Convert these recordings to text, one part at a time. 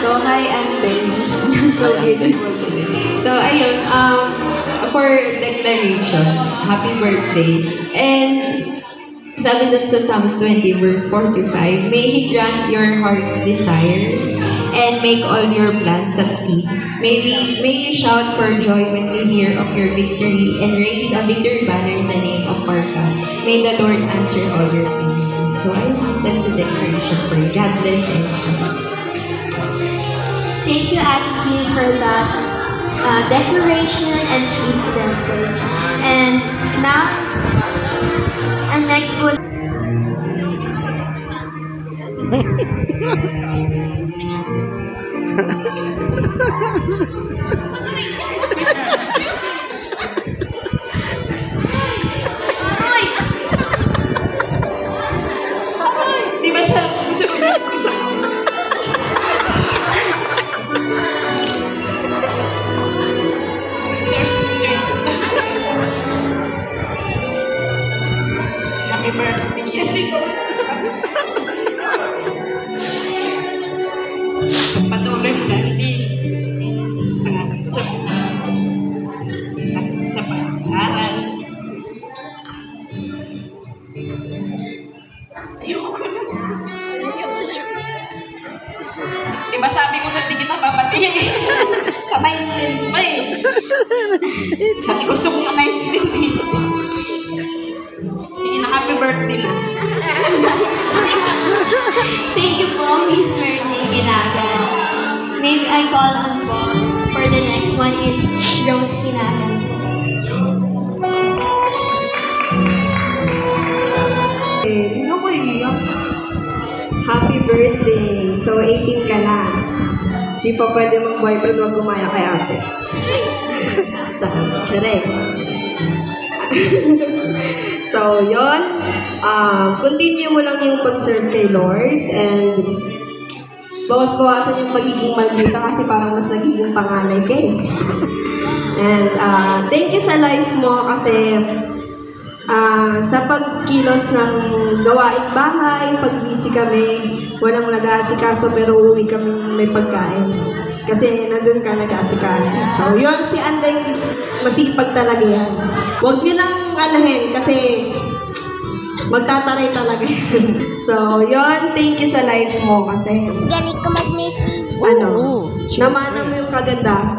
So, hi, Ante. You're so beautiful today. So, ayun, for declaration, happy birthday. And, sabi dun sa Psalms 20, verse 4 to 5, may He grant your heart's desires and make all your plans succeed. May you shout for joy when you hear of your victory and raise a victory banner in the name of our God. May the Lord answer all your prayers. So, that's the declaration for you. God bless and Thank you, Ate Kim, for that declaration and sweet message. And now, and next one. Di ba sa happy birthday. Patuloy mo dahil sa pag-aaral. Ayoko na. Diba sabi ko sa hindi kita papatiin sa 19 pa eh. Sabi gusto ko na 19 eh. Sige na, happy birthday na. Thank you po, Miss Myrtle Ginagan. Maybe I call on po for the next one is Rose Ginagan. Hindi ako iiyak. Happy birthday. So, 18 ka na. Di pa pwede mag-boyfriend, wag gumaya kay ate. Tsare. So, yun. Continue mo lang yung pag-serve kay Lord and bawas-bawasan yung pagiging maldita kasi parang mas nagiging panganay ka eh. And thank you sa life mo kasi sa pagkilos ng gawaing bahay, pag busy kami, walang nag-aasikaso pero uuwi kami may pagkain. Kasi nandun ka nag-aasikaso. So, yun, si Anday masipag talaga yan. Huwag nyo lang anahin kasi magtataray talaga yan. So, yun, thank you sa life mo kasi Galing ko mag-message. namana mo yung kaganda.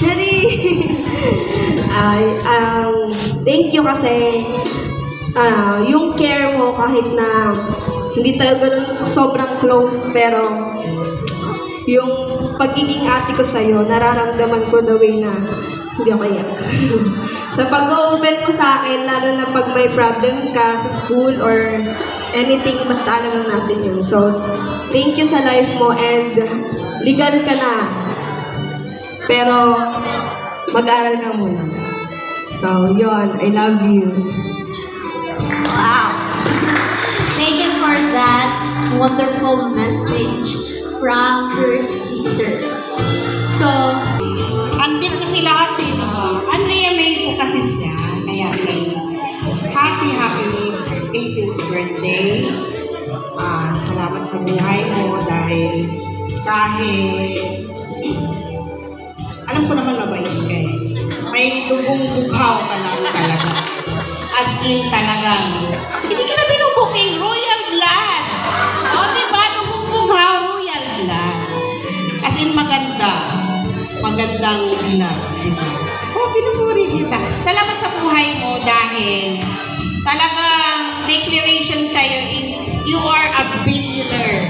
Cherry! Thank you kasi yung care mo kahit na hindi tayo ganun sobrang close pero yung pagiging ate ko sa'yo, nararamdaman ko the way na hindi ako iyak. Sa pag-open mo sa akin, lalo na pag may problem ka sa school or anything, basta alam lang natin yun. So, thank you sa life mo and legal ka na. Pero, mag-aral ka muna. So, yun. I love you. Wow! Thank you for that wonderful message from her sister. So, andin kasi lahat eh, diba? Andrea May po kasi siya. Kaya happy birthday. Salamat sa buhay mo dahil kahit alam ko naman mabait ka eh. May dugong bughaw ka lang talaga. As in talagang hindi ka na binubuking royal blood. O diba? Dugong bughaw, royal blood. As in magandang blood. Diba? Pinupuri kita. Salamat sa buhay mo dahil talagang declaration sa'yo is you are a billionaire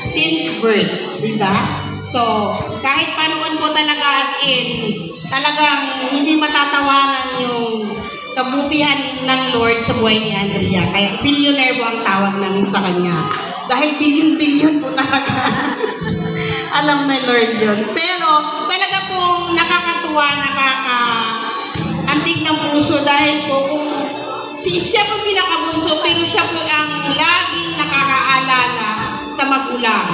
since birth. Diba? So, kahit panuan po talaga as in, talagang hindi matatawanan yung kabutihan ng Lord sa buhay ni Andrea. Kaya billionaire po ang tawag namin sa kanya. Dahil billion po talaga. Alam na Lord yun. Pero talaga pong nakakatuwa, antig ng puso dahil po kung siya po pinakabunso pero siya po ang laging nakakaalala sa magulang.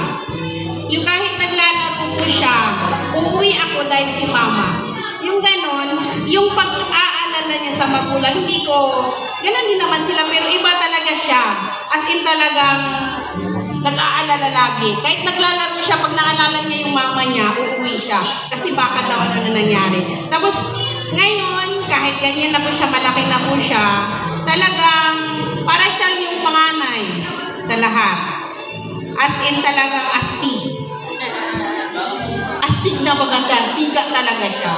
Yung kahit naglalaro po siya, uuwi ako dahil si mama. Yung ganon, yung pag-aalala niya sa magulang, ganon din naman sila pero iba talaga siya. As in talagang nag-aalala lagi. Kahit naglalaro siya, pag naalala niya yung mama niya, uuwi siya. Kasi baka daw ano na nangyari. Tapos, ngayon, kahit ganyan na po siya, malaki na po siya, talagang para siyang yung panganay sa lahat. As in talagang astig. Astig na maganda. Siga talaga siya.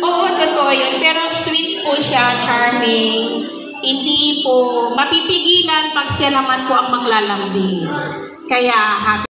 Oo, totoo yun. Pero sweet po siya, charming. Hindi po mapipigilan pag siya naman po ang maglalambing. Kaya happy.